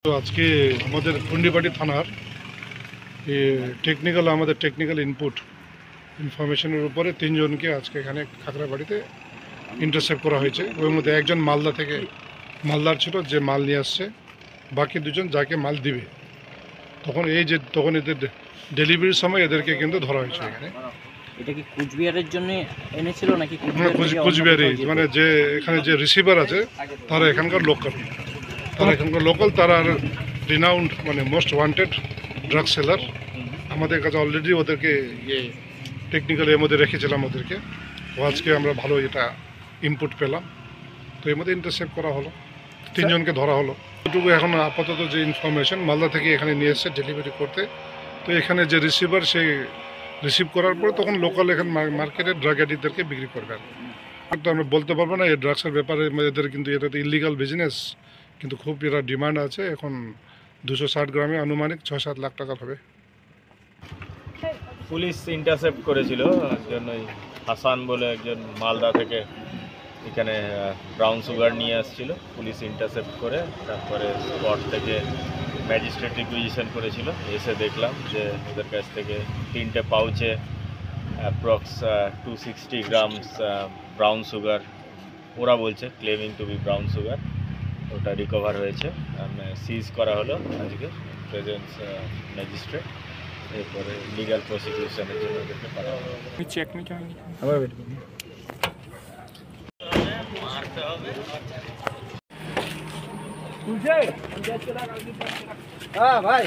তো আজকে আমাদের কুন্ডিবাটি থানার আমাদের টেকনিক্যাল ইনফরমেশনের উপরে তিনজনকে আজকে এখানে খাগড়াবাড়িতে ইন্টারসেপ্ট করা হয়েছে। ওর মধ্যে একজন মালদার ছিল, যে মাল নিয়ে আসছে, বাকি দুজন যাকে মাল দিবে। তখন এদের ডেলিভারির সময় এদেরকে কিন্তু ধরা হয়েছে এখানে। এটা কি কুচবিহারের জন্য এনেছিল নাকি কুচবিহারে, মানে যে এখানে যে রিসিভার আছে তারা এখানকার লোকাল, তারা রিনাউন্ড, মানে মোস্ট ওয়ান্টেড ড্রাগ সেলার। আমাদের কাছে অলরেডি ওদেরকে টেকনিক্যালি এর মধ্যে রেখেছিলাম ওদেরকে। আজকে আমরা ভালো এটা ইনপুট পেলাম, তো এর মধ্যে ইন্টারসেপ্ট করা হলো, তিনজনকে ধরা হলো। এটুকু এখন আপাতত যে ইনফরমেশন, মালদা থেকে এখানে নিয়ে এসছে ডেলিভারি করতে। তো এখানে যে রিসিভার, সে রিসিভ করার পরে তখন লোকাল এখানে মার্কেটে ড্রাগ অ্যাডিক্টদেরকে বিক্রি করবে। তো আমরা বলতে পারবো না এই ড্রাগসের ব্যাপারে, এদের কিন্তু এটা তো ইলিগাল বিজনেস, কিন্তু খুব এরা ডিমান্ড আছে। এখন 260 গ্রামে আনুমানিক 6-7 লাখ টাকা হবে। পুলিশ ইন্টারসেপ্ট করেছিল একজন, ওই হাসান বলে একজন মালদা থেকে এখানে ব্রাউন সুগার নিয়ে আসছিল। পুলিশ ইন্টারসেপ্ট করে তারপরে স্পট থেকে ম্যাজিস্ট্রেট রিকুইজিশন করেছিল। এসে দেখলাম যে ওদের কাছ থেকে 3টে পাউচে অ্যাপ্রক্স 260 গ্রামস ব্রাউন সুগার, ওরা বলছে claiming to be brown sugar, ওটা রিকভার হয়েছে। সিজ করা হলো আজকে প্রেজেন্স ম্যাজিস্ট্রেট। এরপরে লিগ্যাল প্রসিকিউশনের জন্য ওদেরকে পাঠানো হবে। হ্যাঁ ভাই,